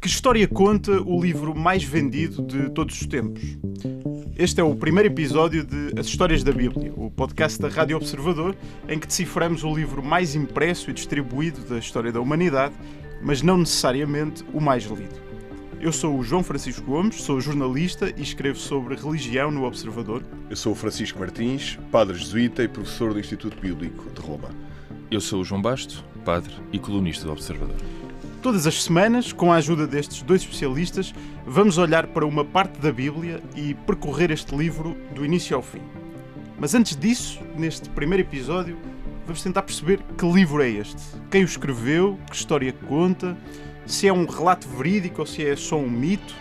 Que história conta o livro mais vendido de todos os tempos? Este é o primeiro episódio de As Histórias da Bíblia, o podcast da Rádio Observador, em que deciframos o livro mais impresso e distribuído da história da humanidade, mas não necessariamente o mais lido. Eu sou o João Francisco Gomes, sou jornalista e escrevo sobre religião no Observador. Eu sou o Francisco Martins, padre jesuíta e professor do Instituto Bíblico de Roma. Eu sou o João Basto, padre e colunista do Observador. Todas as semanas, com a ajuda destes dois especialistas, vamos olhar para uma parte da Bíblia e percorrer este livro do início ao fim. Mas antes disso, neste primeiro episódio, vamos tentar perceber que livro é este, quem o escreveu, que história conta, se é um relato verídico ou se é só um mito,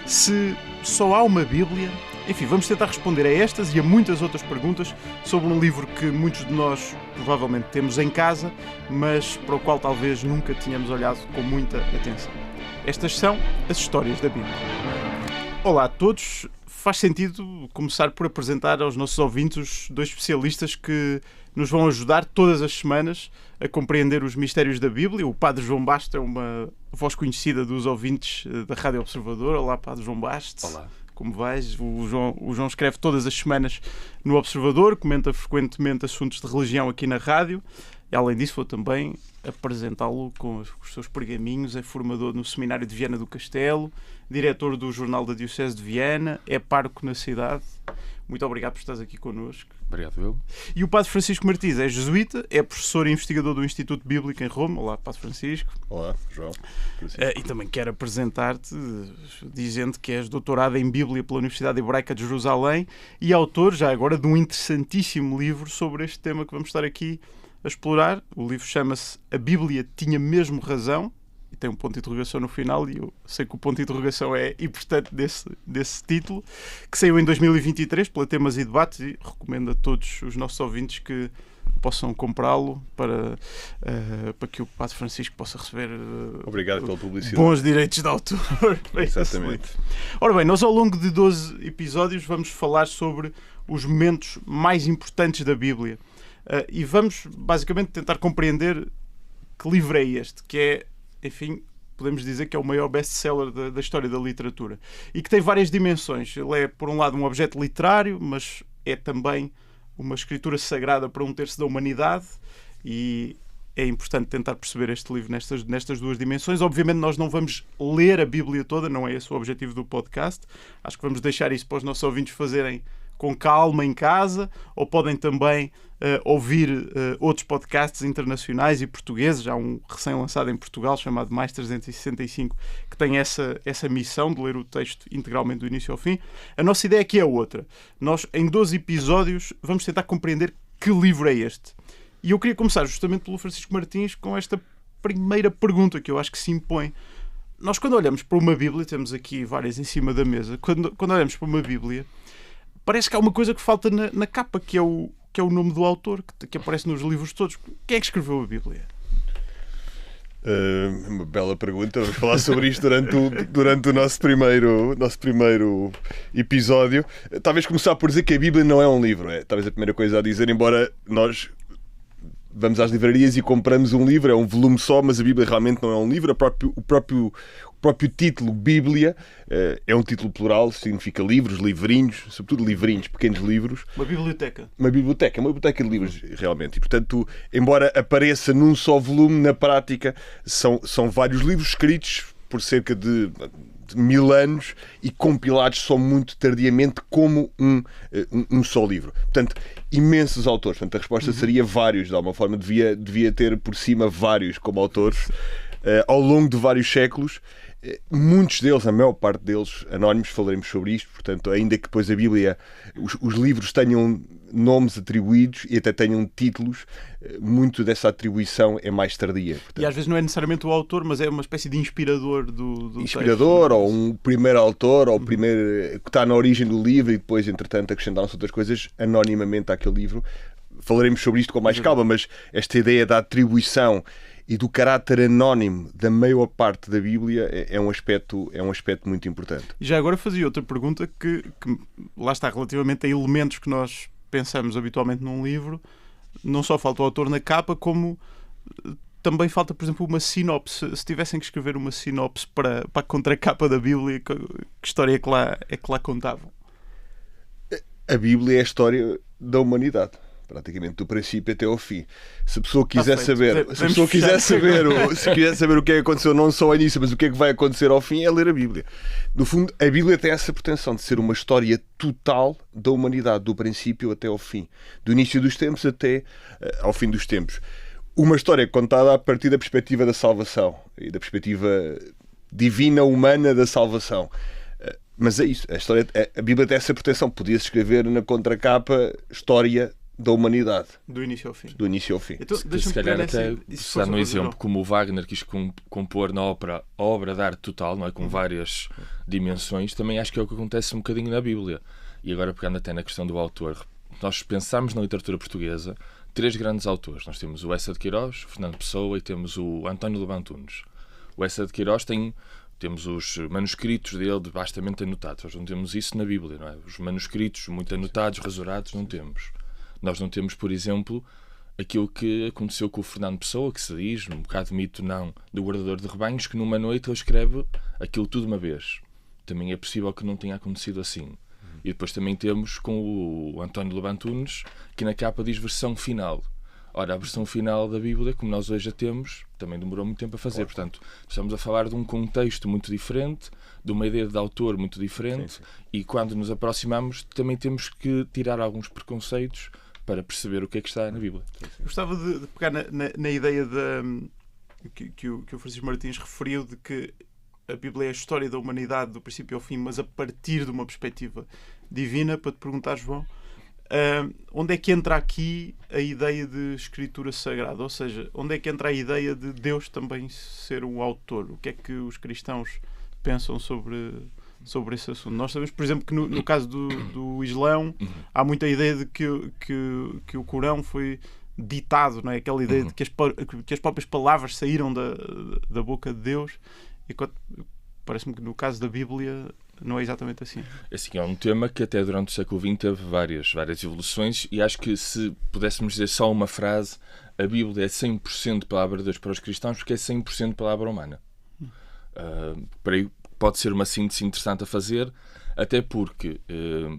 se só há uma Bíblia. Enfim, vamos tentar responder a estas e a muitas outras perguntas sobre um livro que muitos de nós provavelmente temos em casa, mas para o qual talvez nunca tínhamos olhado com muita atenção. Estas são as histórias da Bíblia. Olá a todos. Faz sentido começar por apresentar aos nossos ouvintes os dois especialistas que nos vão ajudar todas as semanas a compreender os mistérios da Bíblia. O Padre João Basto é uma voz conhecida dos ouvintes da Rádio Observador. Olá, Padre João Basto. Olá. Como vais? O João escreve todas as semanas no Observador, comenta frequentemente assuntos de religião aqui na rádio. E, além disso, vou também apresentá-lo com os seus pergaminhos. É formador no Seminário de Viana do Castelo, diretor do Jornal da Diocese de Viana, é pároco na cidade. Muito obrigado por estares aqui connosco. Obrigado, eu. E o Padre Francisco Martins é jesuíta, é professor e investigador do Instituto Bíblico em Roma. Olá, Padre Francisco. Olá, João. E também quero apresentar-te dizendo que és doutorado em Bíblia pela Universidade Hebraica de Jerusalém e autor, já agora, de um interessantíssimo livro sobre este tema que vamos estar aqui a explorar. O livro chama-se A Bíblia Tinha Mesmo Razão, e tem um ponto de interrogação no final, e eu sei que o ponto de interrogação é importante desse título, que saiu em 2023 pela Temas e Debates, e recomendo a todos os nossos ouvintes que possam comprá-lo para que o Padre Francisco possa receber obrigado pela publicidade. Bons direitos de autor. Exatamente. Ora bem, nós ao longo de 12 episódios vamos falar sobre os momentos mais importantes da Bíblia. E vamos basicamente tentar compreender que livro é este, que é, enfim, podemos dizer que é o maior best-seller da história da literatura e que tem várias dimensões. Ele é, por um lado, um objeto literário, mas é também uma escritura sagrada para um terço da humanidade, e é importante tentar perceber este livro nestas duas dimensões. Obviamente nós não vamos ler a Bíblia toda, não é esse o objetivo do podcast. Acho que vamos deixar isso para os nossos ouvintes fazerem com calma em casa, ou podem também ouvir outros podcasts internacionais e portugueses. Há um recém-lançado em Portugal chamado Mais 365 que tem essa missão de ler o texto integralmente do início ao fim. A nossa ideia aqui é outra. Nós, em 12 episódios, vamos tentar compreender que livro é este. E eu queria começar justamente pelo Francisco Martins com esta primeira pergunta que eu acho que se impõe. Nós, quando olhamos para uma Bíblia, temos aqui várias em cima da mesa, quando olhamos para uma Bíblia, parece que há uma coisa que falta na capa, que é o nome do autor, que aparece nos livros todos. Quem é que escreveu a Bíblia? Uma bela pergunta. Vamos falar sobre isto durante o nosso primeiro episódio. Talvez começar por dizer que a Bíblia não é um livro. É talvez a primeira coisa a dizer, embora nós vamos às livrarias e compramos um livro, é um volume só, mas a Bíblia realmente não é um livro. O próprio título Bíblia é um título plural, significa livros, livrinhos, sobretudo livrinhos, pequenos livros. Uma biblioteca. Uma biblioteca de livros, realmente. E, portanto, embora apareça num só volume, na prática são vários livros escritos por cerca de 1000 anos e compilados só muito tardiamente como um só livro. Portanto, imensos autores. Portanto, a resposta seria vários. De alguma forma, devia ter por cima vários como autores ao longo de vários séculos. Muitos deles, a maior parte deles, anónimos. Falaremos sobre isto. Portanto, ainda que depois a Bíblia, os livros tenham nomes atribuídos e até tenham títulos, muito dessa atribuição é mais tardia. Portanto, e às vezes não é necessariamente o autor, mas é uma espécie de inspirador do inspirador, texto. Ou um primeiro autor, ou o primeiro que está na origem do livro e depois, entretanto, acrescentaram-se outras coisas anonimamente àquele livro. Falaremos sobre isto com mais calma, mas esta ideia da atribuição e do caráter anónimo da maior parte da Bíblia é um aspecto muito importante. E já agora fazia outra pergunta que lá está, relativamente a elementos que nós pensamos habitualmente num livro. Não só falta o autor na capa, como também falta, por exemplo, uma sinopse. Se tivessem que escrever uma sinopse para a contracapa da Bíblia, que história é que lá contavam? A Bíblia é a história da humanidade, praticamente do princípio até ao fim. Se a pessoa quiser saber, quiser saber o que é que aconteceu não só ao início, mas o que é que vai acontecer ao fim, é ler a Bíblia. No fundo, a Bíblia tem essa pretensão de ser uma história total da humanidade, do princípio até ao fim, do início dos tempos até ao fim dos tempos. Uma história contada a partir da perspectiva da salvação e da perspectiva divina, humana da salvação. Mas é isso, a Bíblia tem essa pretensão. Podia-se escrever na contracapa história da humanidade. Do início ao fim. Do início ao fim. Então, se calhar até, se no exemplo, como o Wagner quis compor na ópera a obra de arte total, não é? Com várias dimensões, também acho que é o que acontece um bocadinho na Bíblia. E agora, pegando até na questão do autor, nós pensamos na literatura portuguesa 3 grandes autores. Nós temos o Eça de Queiroz, o Fernando Pessoa e temos o António Lobo Antunes. O Eça de Queiroz temos os manuscritos dele bastante anotados. Nós não temos isso na Bíblia, não é? Os manuscritos muito anotados, rasurados, não temos. Nós não temos, por exemplo, aquilo que aconteceu com o Fernando Pessoa, que se diz, um bocado mito não, do guardador de rebanhos, que numa noite ele escreve aquilo tudo de uma vez. Também é possível que não tenha acontecido assim. E depois também temos com o António Lobo Antunes, que na capa diz versão final. Ora, a versão final da Bíblia, como nós hoje a temos, também demorou muito tempo a fazer. Claro. Portanto, estamos a falar de um contexto muito diferente, de uma ideia de autor muito diferente, sim. E quando nos aproximamos também temos que tirar alguns preconceitos para perceber o que é que está na Bíblia. Eu gostava de pegar na ideia que o Francisco Martins referiu, de que a Bíblia é a história da humanidade do princípio ao fim, mas a partir de uma perspectiva divina, para te perguntar, João, onde é que entra aqui a ideia de escritura sagrada? Ou seja, onde é que entra a ideia de Deus também ser o autor? O que é que os cristãos pensam sobre esse assunto? Nós sabemos, por exemplo, que no caso do Islão há muita ideia de que o Corão foi ditado, não é? Aquela ideia de que as próprias palavras saíram da boca de Deus, e parece-me que no caso da Bíblia não é exatamente assim. Assim, é um tema que até durante o século XX teve várias evoluções, e acho que se pudéssemos dizer só uma frase, a Bíblia é 100% palavra de Deus para os cristãos, porque é 100% palavra humana. Pode ser uma síntese interessante a fazer, até porque,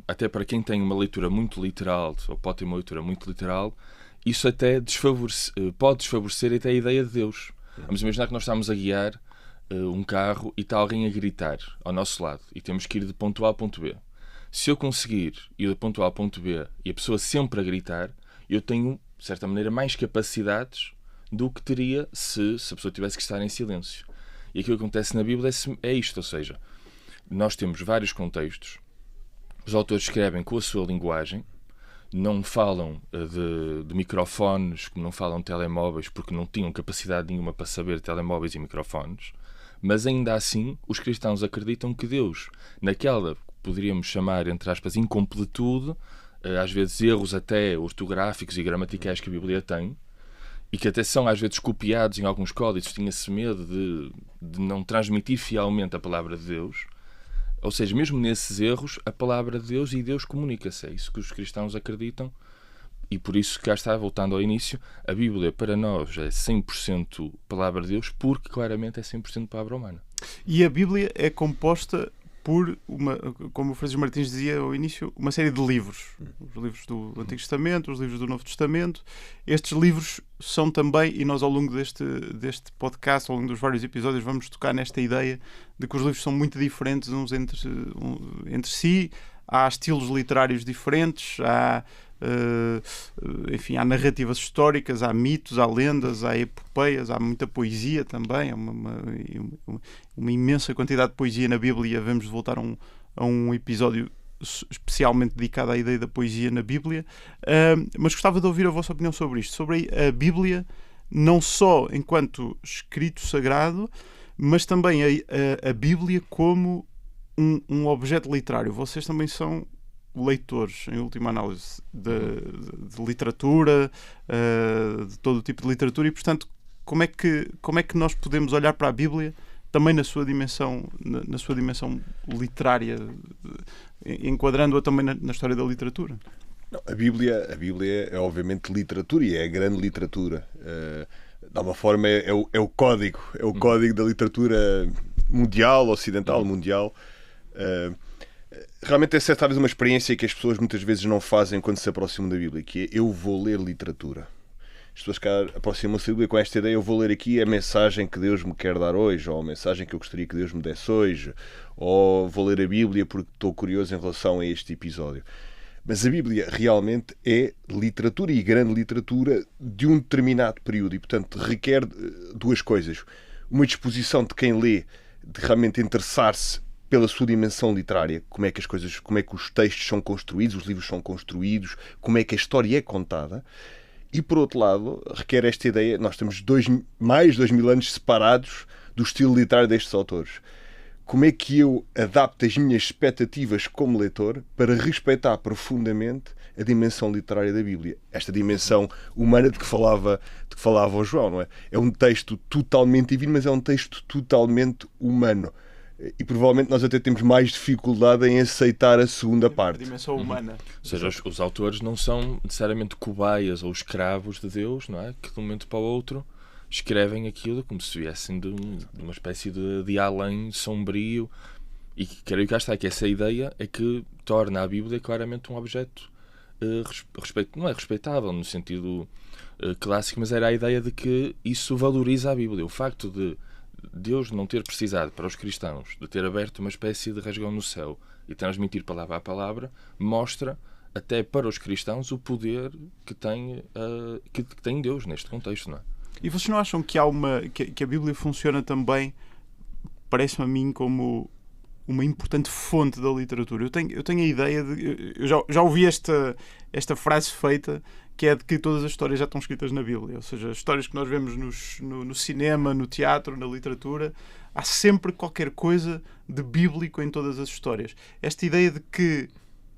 até para quem tem uma leitura muito literal, ou pode ter uma leitura muito literal, isso até pode desfavorecer até a ideia de Deus. Vamos imaginar que nós estamos a guiar um carro e está alguém a gritar ao nosso lado e temos que ir de ponto A a ponto B. Se eu conseguir ir de ponto A a ponto B e a pessoa sempre a gritar, eu tenho, de certa maneira, mais capacidades do que teria se a pessoa tivesse que estar em silêncio. E aquilo que acontece na Bíblia é isto, ou seja, nós temos vários contextos, os autores escrevem com a sua linguagem, não falam de microfones, não falam de telemóveis, porque não tinham capacidade nenhuma para saber telemóveis e microfones, mas ainda assim os cristãos acreditam que Deus, naquela que poderíamos chamar, entre aspas, incompletude, às vezes erros até ortográficos e gramaticais que a Bíblia tem, e que até são às vezes copiados em alguns códigos, tinha-se medo de não transmitir fielmente a palavra de Deus. Ou seja, mesmo nesses erros, a palavra de Deus e Deus comunica-se. É isso que os cristãos acreditam. E por isso, cá está, voltando ao início, a Bíblia para nós é 100% palavra de Deus, porque claramente é 100% palavra humana. E a Bíblia é composta por, como o Francisco Martins dizia ao início, uma série de livros. Os livros do Antigo Testamento, os livros do Novo Testamento. Estes livros são também, e nós ao longo deste podcast, ao longo dos vários episódios, vamos tocar nesta ideia de que os livros são muito diferentes uns entre si. Há estilos literários diferentes, enfim, há narrativas históricas, há mitos, há lendas, há epopeias, há muita poesia também, há uma imensa quantidade de poesia na Bíblia. Vamos voltar a um episódio especialmente dedicado à ideia da poesia na Bíblia, mas gostava de ouvir a vossa opinião sobre isto, sobre a Bíblia não só enquanto escrito sagrado, mas também a Bíblia como um objeto literário. Vocês também são leitores, em última análise, de literatura, de todo o tipo de literatura, e portanto, como é que nós podemos olhar para a Bíblia também na sua dimensão literária, enquadrando-a também na história da literatura? Não, a Bíblia é obviamente literatura, e é a grande literatura. de alguma forma é o código. É o código da literatura mundial, ocidental, mundial. Realmente é certa vez uma experiência que as pessoas muitas vezes não fazem quando se aproximam da Bíblia, que é: eu vou ler literatura. As pessoas que aproximam-se da Bíblia com esta ideia: eu vou ler aqui a mensagem que Deus me quer dar hoje, ou a mensagem que eu gostaria que Deus me desse hoje, ou vou ler a Bíblia porque estou curioso em relação a este episódio. Mas a Bíblia realmente é literatura, e grande literatura, de um determinado período, e portanto requer duas coisas: uma disposição de quem lê de realmente interessar-se pela sua dimensão literária, como é que os textos são construídos, os livros são construídos, como é que a história é contada. E, por outro lado, requer esta ideia: nós temos mais de 2000 anos separados do estilo literário destes autores. Como é que eu adapto as minhas expectativas como leitor para respeitar profundamente a dimensão literária da Bíblia? Esta dimensão humana de que falava o João, não é? É um texto totalmente divino, mas é um texto totalmente humano. E provavelmente nós até temos mais dificuldade em aceitar a segunda parte. A dimensão humana. Ou seja, os autores não são necessariamente cobaias ou escravos de Deus, não é? Que de um momento para o outro escrevem aquilo como se viessem de uma espécie de além sombrio. E creio que cá está, que essa ideia é que torna a Bíblia claramente um objeto não é respeitável no sentido clássico, mas era a ideia de que isso valoriza a Bíblia. O facto de Deus não ter precisado, para os cristãos, de ter aberto uma espécie de rasgão no céu e transmitir palavra a palavra, mostra até para os cristãos o poder que tem Deus neste contexto, não é? E vocês não acham que que a Bíblia funciona também, parece-me a mim, como uma importante fonte da literatura? Eu tenho a ideia de... Eu já ouvi esta frase feita, que é de que todas as histórias já estão escritas na Bíblia. Ou seja, as histórias que nós vemos no cinema, no teatro, na literatura, há sempre qualquer coisa de bíblico em todas as histórias. Esta ideia de que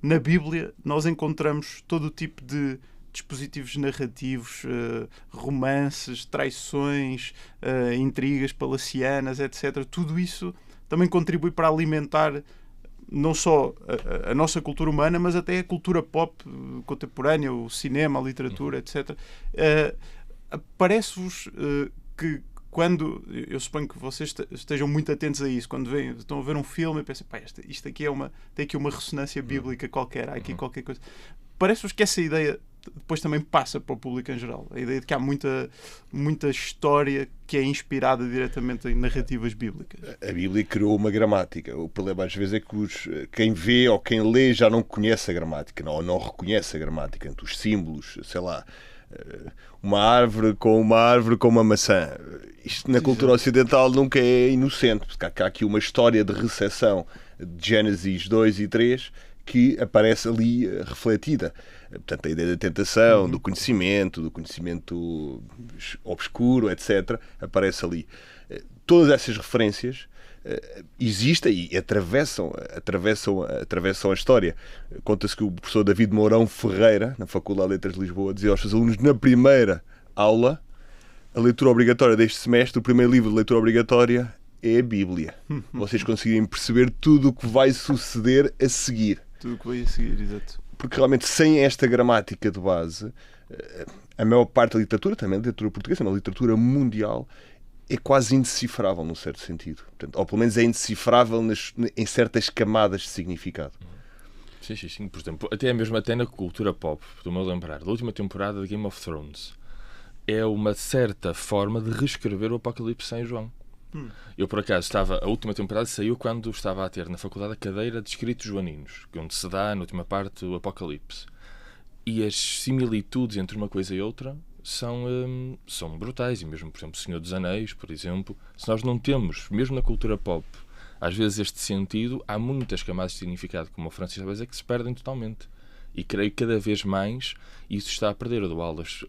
na Bíblia nós encontramos todo o tipo de dispositivos narrativos, romances, traições, intrigas palacianas, etc. Tudo isso também contribui para alimentar não só a nossa cultura humana, mas até a cultura pop contemporânea, o cinema, a literatura, etc. Parece-vos que quando... Eu suponho que vocês estejam muito atentos a isso. Quando estão a ver um filme e pensam: pá, isto aqui tem aqui uma ressonância bíblica qualquer, há aqui qualquer coisa. Parece-vos que essa ideia depois também passa para o público em geral? A ideia de que há muita história que é inspirada diretamente em narrativas bíblicas. A Bíblia criou uma gramática. O problema às vezes é que quem vê ou quem lê já não conhece a gramática, ou não reconhece a gramática. Os símbolos, sei lá, uma árvore com uma maçã. Isto na cultura ocidental nunca é inocente, porque há aqui uma história de recepção de Gênesis 2 e 3 que aparece ali refletida. Portanto, a ideia da tentação, do conhecimento obscuro, etc., aparece ali. Todas essas referências existem e atravessam a história. Conta-se que o professor David Mourão Ferreira, na Faculdade de Letras de Lisboa, dizia aos seus alunos, na primeira aula: a leitura obrigatória deste semestre, o primeiro livro de leitura obrigatória é a Bíblia. Vocês conseguirem perceber tudo o que vai suceder a seguir. Tudo o que vai a seguir, exato. Porque realmente, sem esta gramática de base, a maior parte da literatura, também a literatura portuguesa, a literatura mundial, é quase indecifrável, num certo sentido. Portanto, ou pelo menos é indecifrável em certas camadas de significado. Sim. Por exemplo, até na cultura pop, estou-me a lembrar da última temporada de Game of Thrones. É uma certa forma de reescrever o Apocalipse em João. Eu, por acaso, a última temporada saiu quando estava a ter na faculdade a cadeira de escritos joaninos, onde se dá, na última parte, o Apocalipse. E as similitudes entre uma coisa e outra são brutais. E mesmo, por exemplo, O Senhor dos Anéis, por exemplo, se nós não temos, mesmo na cultura pop, às vezes este sentido, há muitas camadas de significado, como o Francis estava a dizer, que se perdem totalmente. E creio que cada vez mais isso está a perder. Eu dou aulas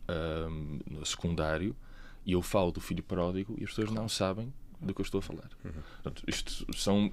no secundário e eu falo do filho pródigo e as pessoas não sabem do que eu estou a falar. Portanto,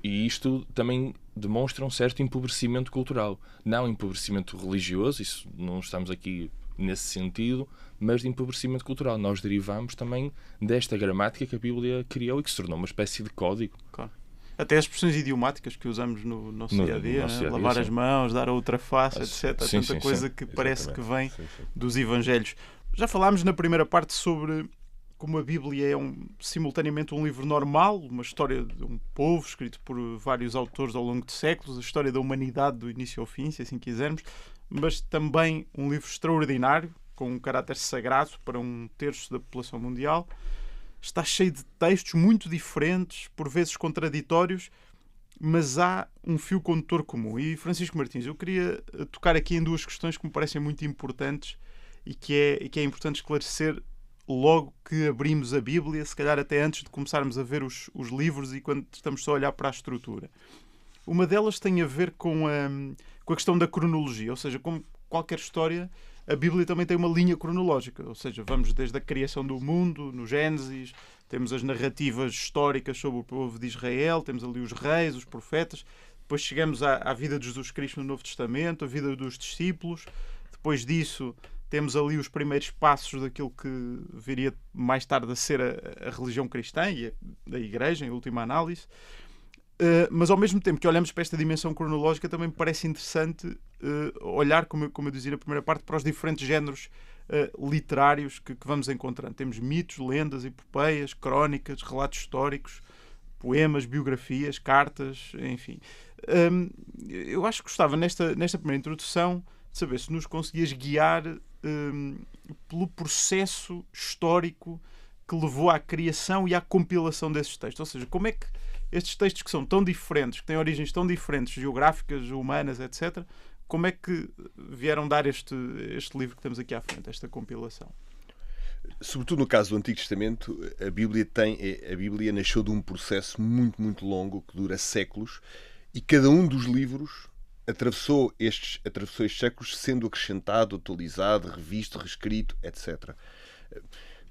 isto também demonstra um certo empobrecimento cultural. Não empobrecimento religioso, isso não estamos aqui nesse sentido, mas de empobrecimento cultural. Nós derivamos também desta gramática que a Bíblia criou e que se tornou uma espécie de código. Claro. Até as expressões idiomáticas que usamos no nosso dia-a-dia, lavar as mãos, dar a outra face, etc. Há tanta coisa que parece que vem dos Evangelhos. Já falámos na primeira parte sobre como a Bíblia é simultaneamente um livro normal, uma história de um povo escrito por vários autores ao longo de séculos, a história da humanidade do início ao fim, se assim quisermos, mas também um livro extraordinário, com um caráter sagrado para 1/3 da população mundial. Está cheio de textos muito diferentes, por vezes contraditórios, mas há um fio condutor comum. E, Francisco Martins, eu queria tocar aqui em 2 questões que me parecem muito importantes e que é importante esclarecer logo que abrimos a Bíblia, se calhar até antes de começarmos a ver os livros e quando estamos só a olhar para a estrutura. Uma delas tem a ver com a questão da cronologia, ou seja, como qualquer história, a Bíblia também tem uma linha cronológica, ou seja, vamos desde a criação do mundo, no Gênesis, temos as narrativas históricas sobre o povo de Israel, temos ali os reis, os profetas, depois chegamos à vida de Jesus Cristo no Novo Testamento, a vida dos discípulos, depois disso temos ali os primeiros passos daquilo que viria mais tarde a ser a religião cristã e a Igreja, em última análise. Mas ao mesmo tempo que olhamos para esta dimensão cronológica, também me parece interessante olhar, como eu dizia na primeira parte, para os diferentes géneros literários que vamos encontrando. Temos mitos, lendas, epopeias, crónicas, relatos históricos, poemas, biografias, cartas, enfim. Eu acho que gostava, nesta primeira introdução, de saber se nos conseguias guiar pelo processo histórico que levou à criação e à compilação desses textos. Ou seja, como é que estes textos que são tão diferentes, que têm origens tão diferentes, geográficas, humanas, etc., como é que vieram dar este livro que temos aqui à frente, esta compilação? Sobretudo no caso do Antigo Testamento, a Bíblia nasceu de um processo muito, muito longo, que dura séculos, e cada um dos livros atravessou estes séculos sendo acrescentado, atualizado, revisto, reescrito, etc.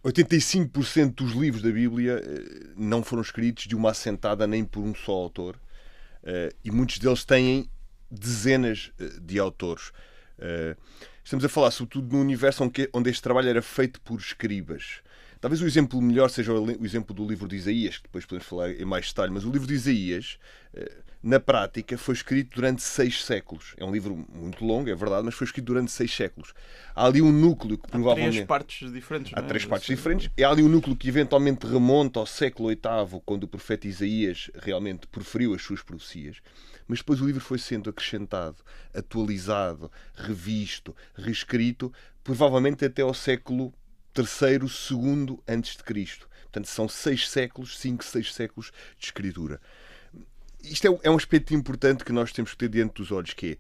85% dos livros da Bíblia não foram escritos de uma assentada nem por um só autor, e muitos deles têm dezenas de autores. Estamos a falar sobretudo num universo onde este trabalho era feito por escribas. Talvez o exemplo melhor seja o exemplo do livro de Isaías, que depois podemos falar em mais detalhe, mas o livro de Isaías, na prática, foi escrito durante 6 séculos. É um livro muito longo, é verdade, mas foi escrito durante 6 séculos. Há ali um núcleo que provavelmente... Há 3 partes diferentes. Há 3 partes diferentes. Há ali um núcleo que eventualmente remonta ao século VIII, quando o profeta Isaías realmente proferiu as suas profecias. Mas depois o livro foi sendo acrescentado, atualizado, revisto, reescrito, provavelmente até ao século III, II antes de Cristo. Portanto, são 6 séculos, 6 séculos de escritura. Isto é um aspecto importante que nós temos que ter diante dos olhos, que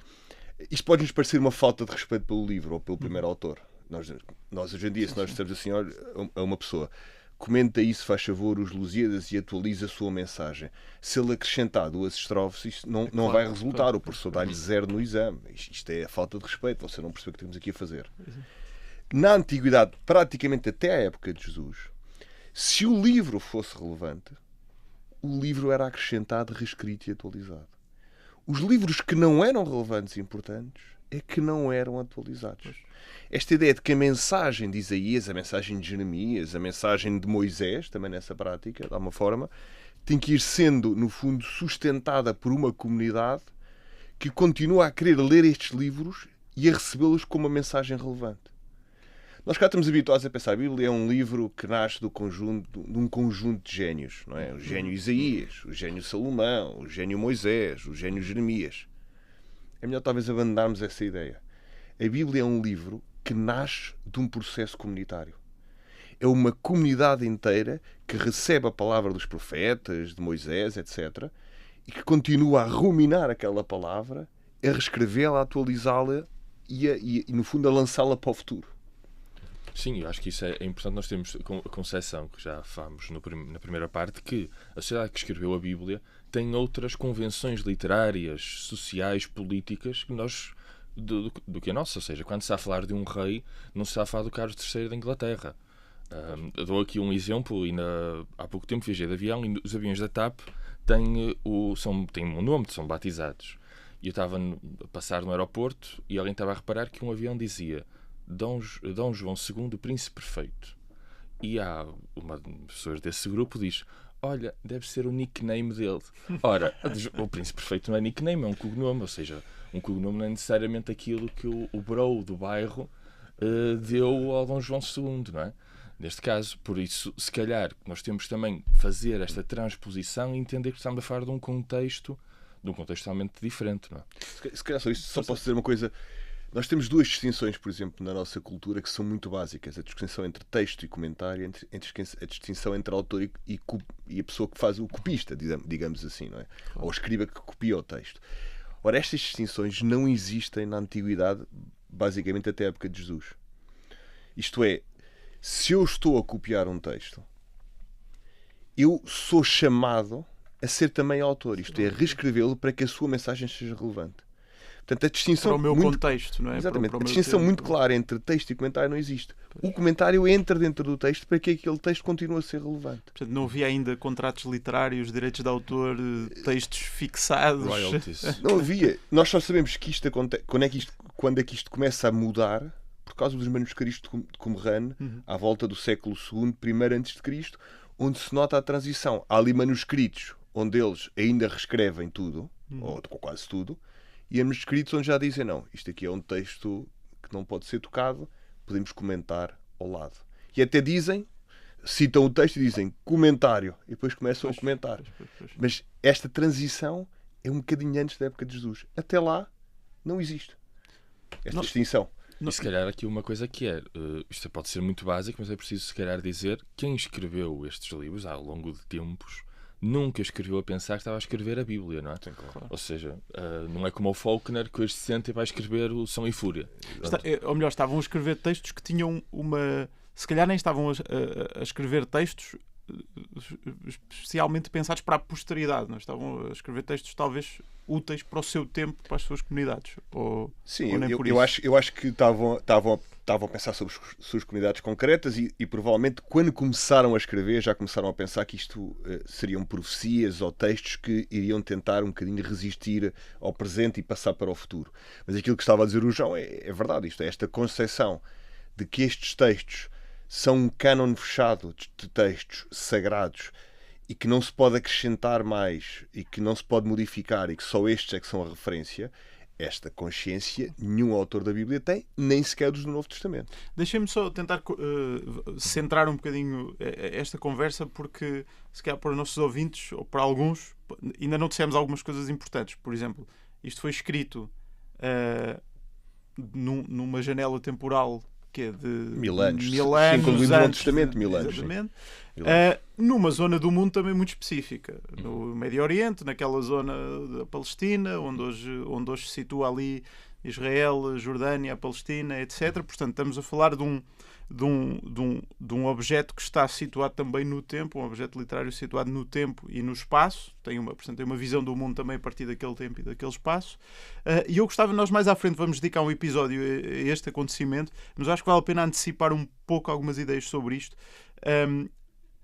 é, isto pode nos parecer uma falta de respeito pelo livro ou pelo primeiro autor. Nós hoje em dia, se nós dissemos assim a uma pessoa, comenta isso, faz favor, os Lusíadas, e atualiza a sua mensagem. Se ele acrescentar 2 estrofes, isto não vai resultar. O professor dá-lhe 0 no exame. Isto é a falta de respeito. Você não percebe o que estamos aqui a fazer. Na Antiguidade, praticamente até à época de Jesus, se o livro fosse relevante, o livro era acrescentado, reescrito e atualizado. Os livros que não eram relevantes e importantes é que não eram atualizados. Esta ideia de que a mensagem de Isaías, a mensagem de Jeremias, a mensagem de Moisés, também nessa prática, de alguma forma, tem que ir sendo, no fundo, sustentada por uma comunidade que continua a querer ler estes livros e a recebê-los como uma mensagem relevante. Nós cá estamos habituados a pensar, a Bíblia é um livro que nasce de um conjunto de génios, não é? O gênio Isaías, o gênio Salomão, o gênio Moisés, o gênio Jeremias. É melhor talvez abandonarmos essa ideia. A Bíblia é um livro que nasce de um processo comunitário. É uma comunidade inteira que recebe a palavra dos profetas, de Moisés, etc., e que continua a ruminar aquela palavra, a reescrevê-la, a atualizá-la e, no fundo, a lançá-la para o futuro. Sim, eu acho que isso é importante. Nós temos a concepção, que já falámos na primeira parte, que a sociedade que escreveu a Bíblia tem outras convenções literárias, sociais, políticas que nós, do que a nossa. Ou seja, quando se está a falar de um rei, não se está a falar do Carlos III da Inglaterra. Dou aqui um exemplo. Há pouco tempo viajei de avião e os aviões da TAP têm um nome, são batizados. E eu estava a passar no aeroporto e alguém estava a reparar que um avião dizia Dom João II, o Príncipe Perfeito. E há uma pessoa desse grupo diz: olha, deve ser o nickname dele. Ora, o Príncipe Perfeito não é nickname, é um cognome. Ou seja, um cognome não é necessariamente aquilo que o bro do bairro deu ao Dom João II, não é? Neste caso, por isso, se calhar, nós temos também que fazer esta transposição e entender que estamos a falar de um contexto totalmente diferente, não é? Se calhar só posso dizer uma coisa. Nós temos duas distinções, por exemplo, na nossa cultura que são muito básicas. A distinção entre texto e comentário, a distinção entre autor e a pessoa que faz o copista, digamos assim, não é? Ou o escriba que copia o texto. Ora, estas distinções não existem na Antiguidade, basicamente até a época de Jesus. Isto é, se eu estou a copiar um texto, eu sou chamado a ser também autor, isto é, a reescrevê-lo para que a sua mensagem seja relevante. Portanto, a distinção para o meu contexto, não é? Exatamente. Para o a distinção muito clara entre texto e comentário não existe. O comentário entra dentro do texto para que aquele texto continue a ser relevante. Portanto, não havia ainda contratos literários, direitos de autor, textos fixados. Royalties. Não havia. Nós só sabemos que isto acontece, quando é que isto começa a mudar, por causa dos manuscritos de Qumran, à volta do século II, primeiro antes de Cristo, onde se nota a transição. Há ali manuscritos onde eles ainda reescrevem tudo, ou quase tudo, e há manuscritos onde já dizem, não, isto aqui é um texto que não pode ser tocado, podemos comentar ao lado. E até dizem, citam o texto e dizem comentário, e depois começam a comentar. Mas esta transição é um bocadinho antes da época de Jesus. Até lá não existe esta distinção. E se calhar aqui uma coisa que isto pode ser muito básico, mas é preciso se calhar dizer quem escreveu estes livros ao longo de tempos nunca escreveu a pensar que estava a escrever a Bíblia, não é? Claro. Ou seja, não é como o Faulkner que hoje se senta e vai escrever o Som e Fúria. Ou melhor, estavam a escrever textos que tinham uma... Se calhar nem estavam a escrever textos especialmente pensados para a posteridade, não estavam a escrever textos talvez úteis para o seu tempo, para as suas comunidades. Sim, eu acho que estavam a pensar sobre as suas comunidades concretas e provavelmente quando começaram a escrever já começaram a pensar que isto seriam profecias ou textos que iriam tentar um bocadinho resistir ao presente e passar para o futuro. Mas aquilo que estava a dizer o João é verdade, isto é esta concepção de que estes textos são um cânon fechado de textos sagrados e que não se pode acrescentar mais e que não se pode modificar e que só estes é que são a referência. Esta consciência nenhum autor da Bíblia tem, nem sequer dos do Novo Testamento. Deixem-me só tentar centrar um bocadinho esta conversa, porque se calhar para os nossos ouvintes, ou para alguns, ainda não dissemos algumas coisas importantes. Por exemplo, isto foi escrito numa janela temporal que é de 1000 anos. Sim, quando o Novo Testamento, 1000 anos. Numa zona do mundo também muito específica, no Médio Oriente, naquela zona da Palestina, onde hoje se situa ali Israel, Jordânia, Palestina, etc. Portanto, estamos a falar de um objeto que está situado também no tempo, um objeto literário situado no tempo e no espaço. Portanto, tem uma visão do mundo também a partir daquele tempo e daquele espaço. E eu gostava, nós mais à frente vamos dedicar um episódio a este acontecimento, mas acho que vale a pena antecipar um pouco algumas ideias sobre isto.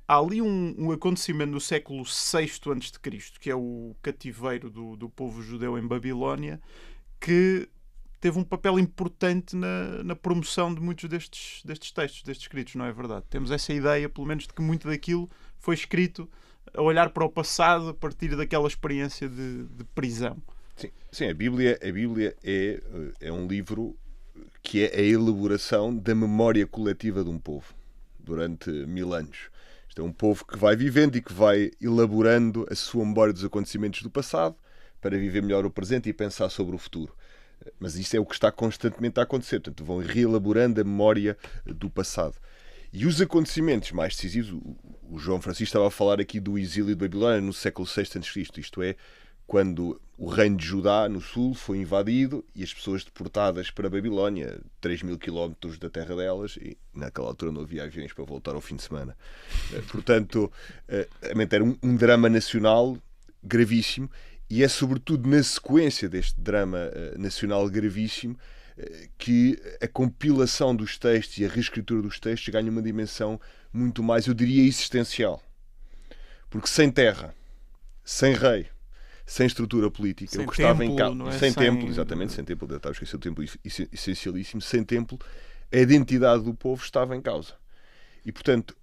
Há ali um acontecimento no século VI a.C., que é o cativeiro do povo judeu em Babilónia, que teve um papel importante na promoção de muitos destes textos, destes escritos, não é verdade? Temos essa ideia, pelo menos, de que muito daquilo foi escrito a olhar para o passado a partir daquela experiência de prisão. Sim, a Bíblia é um livro que é a elaboração da memória coletiva de um povo durante 1000 anos. Isto é um povo que vai vivendo e que vai elaborando a sua memória dos acontecimentos do passado para viver melhor o presente e pensar sobre o futuro. Mas isso é o que está constantemente a acontecer. Portanto, vão reelaborando a memória do passado. E os acontecimentos mais decisivos, o João Francisco estava a falar aqui do exílio de Babilónia no século VI a.C., isto é, quando o reino de Judá, no sul, foi invadido e as pessoas deportadas para Babilónia, 3.000 quilómetros da terra delas, e naquela altura não havia aviões para voltar ao fim de semana. Portanto, era um drama nacional gravíssimo, e é sobretudo na sequência deste drama nacional gravíssimo que a compilação dos textos e a reescritura dos textos ganha uma dimensão muito mais, eu diria, existencial. Porque sem terra, sem rei, sem estrutura política, sem o que estava templo, em casa, não é? sem templo, exatamente, sem templo, estava a esquecer o templo essencialíssimo, sem templo, a identidade do povo estava em causa. E, portanto,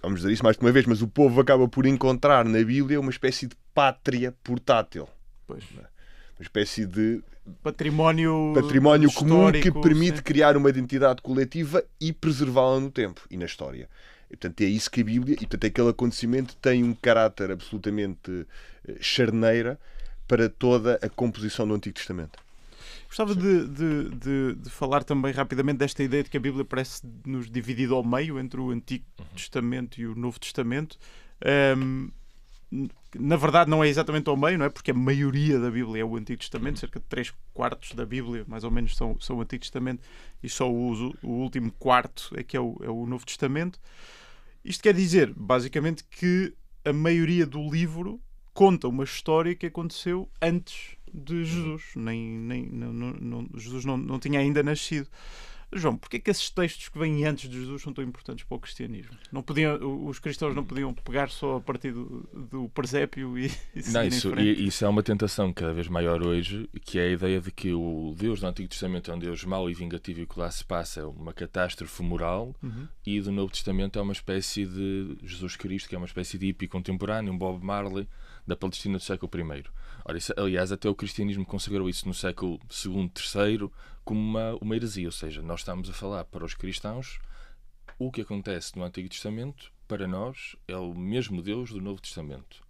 vamos dizer isso mais de uma vez, mas o povo acaba por encontrar na Bíblia uma espécie de pátria portátil. Pois. uma espécie de património comum que histórico, permite sim. criar uma identidade coletiva e preservá-la no tempo e na história. E, portanto, é isso que a Bíblia, e portanto, aquele acontecimento tem um caráter absolutamente charneira para toda a composição do Antigo Testamento. Gostava de falar também rapidamente desta ideia de que a Bíblia parece-nos dividida ao meio entre o Antigo Testamento e o Novo Testamento. Na verdade não é exatamente ao meio, não é? Porque a maioria da Bíblia é o Antigo Testamento, cerca de 3/4 da Bíblia mais ou menos são o Antigo Testamento, e só o último quarto é que é o Novo Testamento. Isto quer dizer, basicamente, que a maioria do livro conta uma história que aconteceu antes de Jesus. Jesus não tinha ainda nascido. João, porquê que esses textos que vêm antes de Jesus são tão importantes para o cristianismo? Os cristãos não podiam pegar só a partir do presépio e seguir em frente? Isso é uma tentação cada vez maior hoje, que é a ideia de que o Deus do Antigo Testamento é um Deus mau e vingativo e que lá se passa uma catástrofe moral, e do Novo Testamento é uma espécie de Jesus Cristo, que é uma espécie de hippie contemporâneo, um Bob Marley da Palestina do século I. Ora, aliás, até o cristianismo consagrou isso no século II, III, como uma heresia, ou seja, nós estamos a falar para os cristãos o que acontece no Antigo Testamento, para nós é o mesmo Deus do Novo Testamento.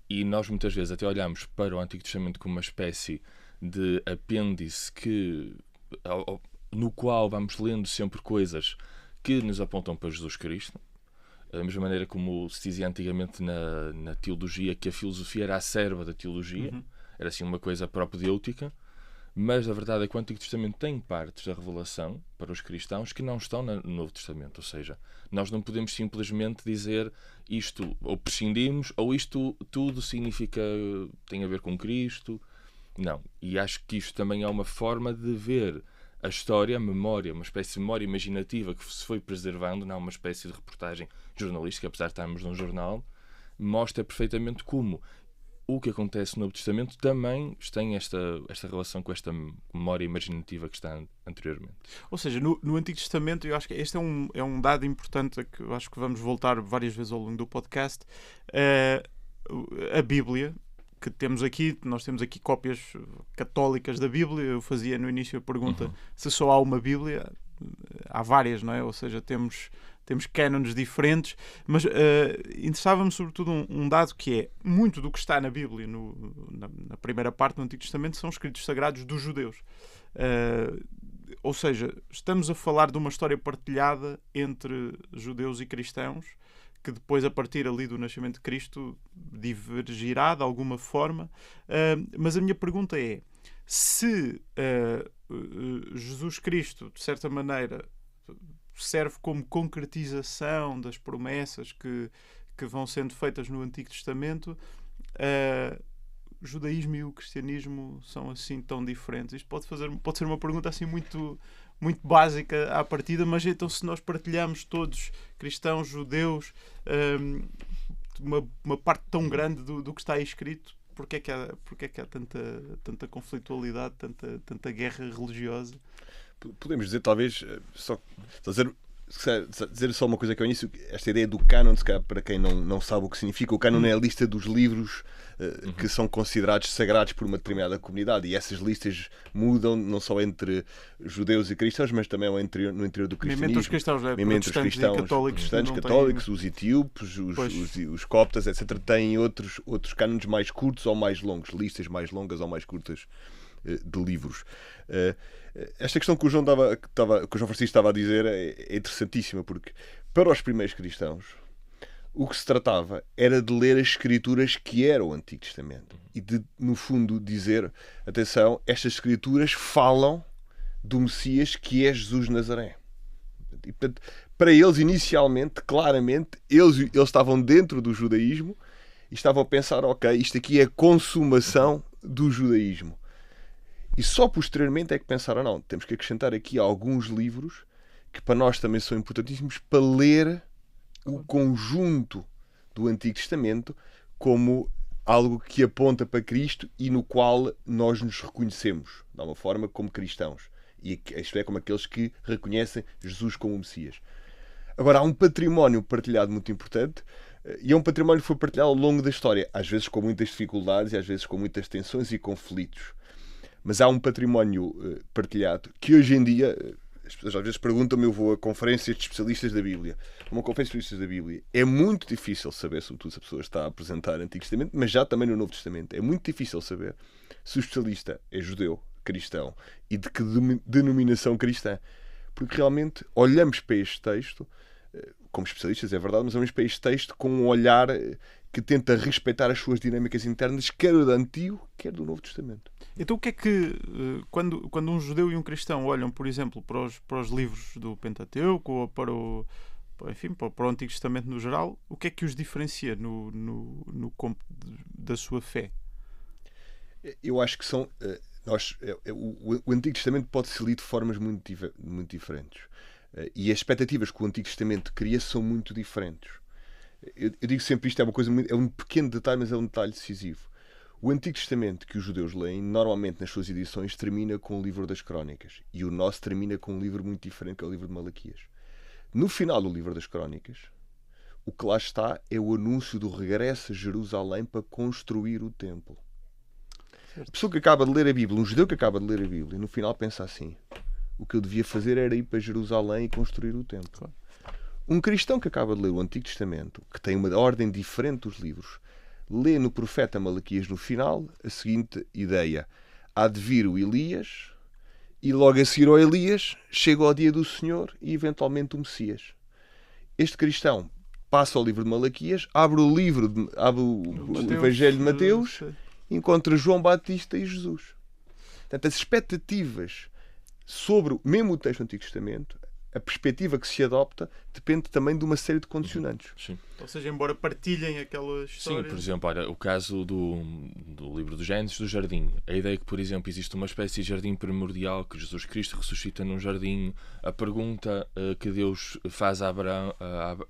E nós muitas vezes até olhamos para o Antigo Testamento como uma espécie de apêndice no qual vamos lendo sempre coisas que nos apontam para Jesus Cristo. Da mesma maneira como se dizia antigamente na teologia, que a filosofia era a serva da teologia, era assim uma coisa propedêutica, mas a verdade é que o Antigo Testamento tem partes da revelação para os cristãos que não estão no Novo Testamento, ou seja, nós não podemos simplesmente dizer isto, ou prescindimos, ou isto tudo tem a ver com Cristo. Não, e acho que isto também é uma forma de ver a história, a memória, uma espécie de memória imaginativa que se foi preservando, não uma espécie de reportagem jornalística, apesar de estarmos num jornal, mostra perfeitamente como o que acontece no Novo Testamento também tem esta relação com esta memória imaginativa que está anteriormente. Ou seja, no Antigo Testamento, eu acho que este é um dado importante a que eu acho que vamos voltar várias vezes ao longo do podcast. A Bíblia que temos aqui, nós temos aqui cópias católicas da Bíblia. Eu fazia no início a pergunta se só há uma Bíblia. Há várias, não é? Ou seja, temos cânones diferentes, mas interessava-me sobretudo um dado que é muito do que está na Bíblia, na primeira parte do Antigo Testamento, são escritos sagrados dos judeus. Ou seja, estamos a falar de uma história partilhada entre judeus e cristãos, que depois, a partir ali do nascimento de Cristo, divergirá de alguma forma. Mas a minha pergunta é, se Jesus Cristo, de certa maneira, serve como concretização das promessas que vão sendo feitas no Antigo Testamento, o judaísmo e o cristianismo são assim tão diferentes? Isto pode ser uma pergunta assim muito, muito básica à partida, mas então, se nós partilhamos todos, cristãos, judeus, uma parte tão grande do que está aí escrito, porque é que há tanta conflitualidade, tanta guerra religiosa? Podemos dizer, talvez, dizer só uma coisa que ao início, esta ideia do cânon, se calhar, para quem não sabe o que significa, o cânon é a lista dos livros que são considerados sagrados por uma determinada comunidade, e essas listas mudam não só entre judeus e cristãos, mas também no interior do cristianismo. Mesmo entre os cristãos, protestantes, católicos, os etíopes, os coptas, etc., têm outros cânones mais curtos ou mais longos, listas mais longas ou mais curtas de livros. Esta questão que o João Francisco estava a dizer é interessantíssima, porque para os primeiros cristãos o que se tratava era de ler as escrituras que era o Antigo Testamento e de, no fundo, dizer, atenção, estas escrituras falam do Messias que é Jesus de Nazaré. E, portanto, para eles, inicialmente, claramente, eles estavam dentro do judaísmo e estavam a pensar, ok, isto aqui é a consumação do judaísmo. E só posteriormente é que pensaram, não, temos que acrescentar aqui alguns livros que para nós também são importantíssimos para ler o conjunto do Antigo Testamento como algo que aponta para Cristo e no qual nós nos reconhecemos, de alguma forma, como cristãos. Isto é, como aqueles que reconhecem Jesus como o Messias. Agora, há um património partilhado muito importante, E é um património que foi partilhado ao longo da história, às vezes com muitas dificuldades e às vezes com muitas tensões e conflitos. Mas há um património partilhado que hoje em dia, as pessoas às vezes perguntam-me, eu vou a conferências de especialistas da Bíblia. Uma conferência de especialistas da Bíblia é muito difícil saber, sobretudo se a pessoa está a apresentar o Antigo Testamento, mas já também no Novo Testamento. É muito difícil saber se o especialista é judeu, cristão e de que denominação cristã. Porque realmente olhamos para este texto, como especialistas, é verdade, mas olhamos para este texto com um olhar que tenta respeitar as suas dinâmicas internas, quer do Antigo, quer do Novo Testamento. Então o que é que, quando um judeu e um cristão olham, por exemplo, para os livros do Pentateuco ou para o Antigo Testamento no geral, o que é que os diferencia no campo da sua fé? Eu acho que são... o Antigo Testamento pode ser lido de formas muito diferentes. E as expectativas que o Antigo Testamento cria são muito diferentes. Eu digo sempre isto, é um pequeno detalhe, mas é um detalhe decisivo. O Antigo Testamento que os judeus leem, normalmente nas suas edições, termina com o livro das Crónicas. E o nosso termina com um livro muito diferente, que é o livro de Malaquias. No final do livro das Crónicas, o que lá está é o anúncio do regresso a Jerusalém para construir o templo. A pessoa que acaba de ler a Bíblia, um judeu que acaba de ler a Bíblia, no final pensa assim: o que eu devia fazer era ir para Jerusalém e construir o templo. Claro. Um cristão que acaba de ler o Antigo Testamento, que tem uma ordem diferente dos livros, lê no profeta Malaquias no final a seguinte ideia: há de vir o Elias, e logo a seguir ao Elias chega ao dia do Senhor e eventualmente o Messias. Este cristão passa ao livro de Malaquias, abre o Evangelho de Mateus, encontra João Batista e Jesus. Portanto, as expectativas sobre mesmo o texto do Antigo Testamento, a perspectiva que se adopta depende também de uma série de condicionantes. Sim. Ou seja, embora partilhem aquela história... Sim, por exemplo, olha, o caso do livro do Gênesis, do jardim. A ideia é que, por exemplo, existe uma espécie de jardim primordial, que Jesus Cristo ressuscita num jardim. A pergunta que Deus faz a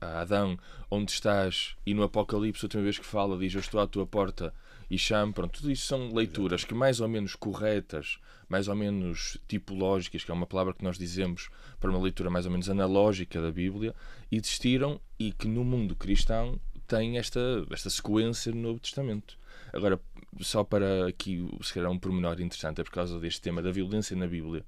Adão, onde estás? E no Apocalipse, a última vez que fala, diz: eu estou à tua porta e chamo. Pronto, tudo isso são leituras que mais ou menos corretas, mais ou menos tipológicas, que é uma palavra que nós dizemos para uma leitura mais ou menos analógica da Bíblia, existiram e que no mundo cristão tem esta sequência no Novo Testamento. Agora, só para aqui, se calhar um pormenor interessante, é por causa deste tema da violência na Bíblia.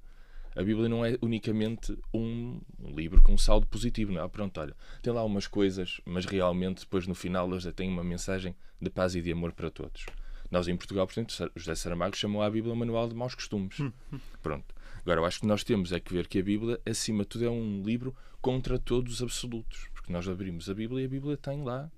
A Bíblia não é unicamente um livro com um saldo positivo, não é? Pronto, olha, tem lá umas coisas, mas realmente depois no final eles têm uma mensagem de paz e de amor para todos. Nós em Portugal, portanto, José Saramago chamou a Bíblia um manual de maus costumes. Pronto. Agora, eu acho que nós temos é que ver que a Bíblia, acima de tudo, é um livro contra todos os absolutos. Porque nós abrimos a Bíblia e a Bíblia tem lá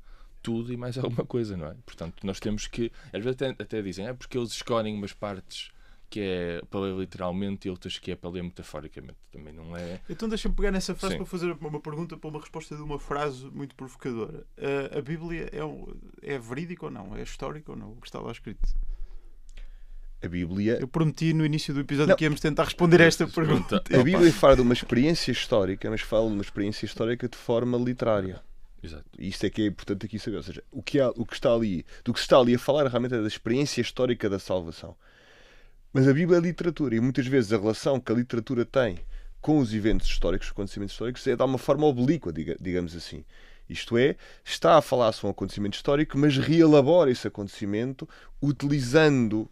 tudo e mais alguma coisa, não é? Portanto, nós temos que... Às vezes até dizem, é porque eles escolhem umas partes que é para ler literalmente e outras que é para ler metaforicamente. Também não é... Então deixa-me pegar nessa frase. Sim. Para fazer uma pergunta para uma resposta de uma frase muito provocadora. A Bíblia é verídica ou não? É histórica ou não? O que está lá escrito? A Bíblia... Eu prometi no início do episódio que íamos tentar responder a esta pergunta. A Bíblia fala de uma experiência histórica, mas fala de uma experiência histórica de forma literária. Exato. E isto é que é importante aqui saber. Ou seja, do que se está ali a falar realmente é da experiência histórica da salvação. Mas a Bíblia é literatura e muitas vezes a relação que a literatura tem com os eventos históricos, os acontecimentos históricos, é de uma forma oblíqua, digamos assim. Isto é, está a falar sobre um acontecimento histórico, mas reelabora esse acontecimento utilizando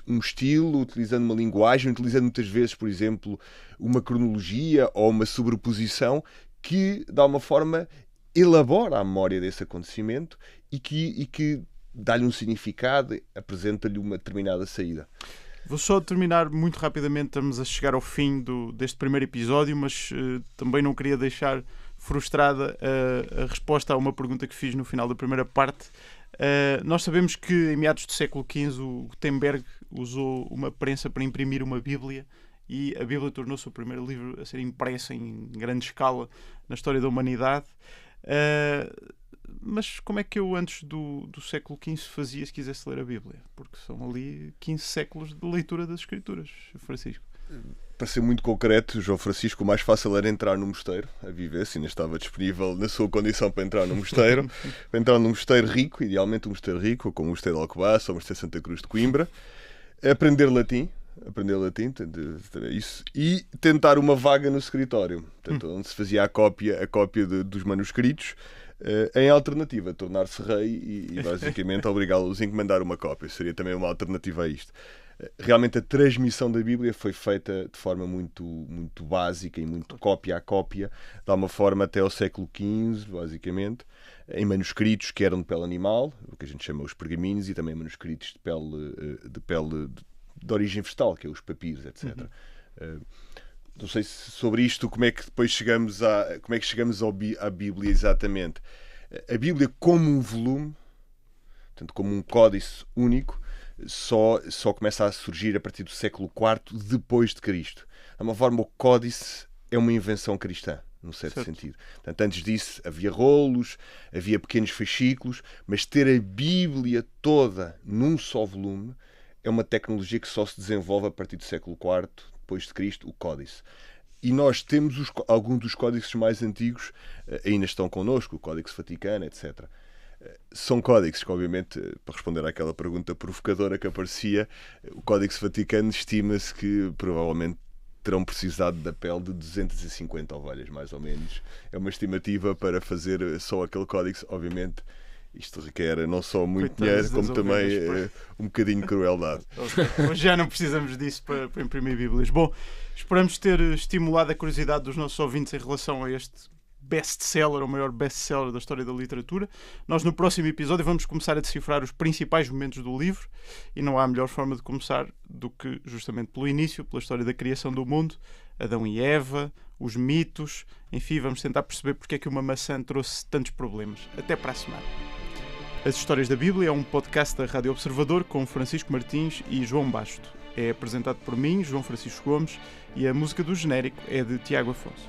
um estilo, utilizando uma linguagem, utilizando muitas vezes, por exemplo, uma cronologia ou uma sobreposição que, de alguma forma, elabora a memória desse acontecimento e que dá-lhe um significado, apresenta-lhe uma determinada saída. Vou só terminar muito rapidamente, estamos a chegar ao fim deste primeiro episódio, mas também não queria deixar frustrada a resposta a uma pergunta que fiz no final da primeira parte. Nós sabemos que em meados do século XV o Gutenberg usou uma prensa para imprimir uma Bíblia e a Bíblia tornou-se o primeiro livro a ser impresso em grande escala na história da humanidade. Mas como é que eu antes do século XV fazia se quisesse ler a Bíblia? Porque são ali 15 séculos de leitura das Escrituras, Francisco. Para ser muito concreto, João Francisco, o mais fácil era entrar no mosteiro, a viver, se ainda estava disponível na sua condição para entrar no mosteiro. Para entrar num mosteiro rico, idealmente um mosteiro rico, como o mosteiro de Alcobaça ou o mosteiro Santa Cruz de Coimbra, aprender latim, isso, e tentar uma vaga no escritório, portanto, onde se fazia a cópia dos manuscritos, Em alternativa, tornar-se rei e basicamente obrigá-los a encomendar uma cópia. Seria também uma alternativa a isto. Realmente a transmissão da Bíblia foi feita de forma muito, muito básica e muito cópia a cópia, de uma forma até ao século XV, basicamente, em manuscritos que eram de pele animal, o que a gente chama os pergaminhos, e também manuscritos de pele de origem vegetal, que é os papiros, etc. Não sei se sobre isto como é que depois chegamos à Bíblia exatamente. A Bíblia como um volume, portanto, como um códice único, só começa a surgir a partir do século IV depois de Cristo. De uma forma, o códice é uma invenção cristã, num certo sentido. Portanto, antes disso havia rolos, havia pequenos fascículos, mas ter a Bíblia toda num só volume é uma tecnologia que só se desenvolve a partir do século IV depois de Cristo, o códice. E nós temos alguns dos códices mais antigos ainda estão connosco, o Códice Vaticano, etc. São códices que, obviamente, para responder àquela pergunta provocadora que aparecia, o Códice Vaticano estima-se que provavelmente terão precisado da pele de 250 ovelhas, mais ou menos. É uma estimativa para fazer só aquele códice. Obviamente, isto requer não só muito dinheiro, como também um bocadinho de crueldade. Hoje já não precisamos disso para imprimir Bíblias. Bom, esperamos ter estimulado a curiosidade dos nossos ouvintes em relação a este best-seller, o maior best-seller da história da literatura. Nós, no próximo episódio, vamos começar a decifrar os principais momentos do livro, e não há melhor forma de começar do que justamente pelo início, pela história da criação do mundo, Adão e Eva, os mitos, enfim, vamos tentar perceber porque é que uma maçã trouxe tantos problemas. Até para a semana. As Histórias da Bíblia é um podcast da Rádio Observador com Francisco Martins e João Basto. É apresentado por mim, João Francisco Gomes, e a música do genérico é de Tiago Afonso.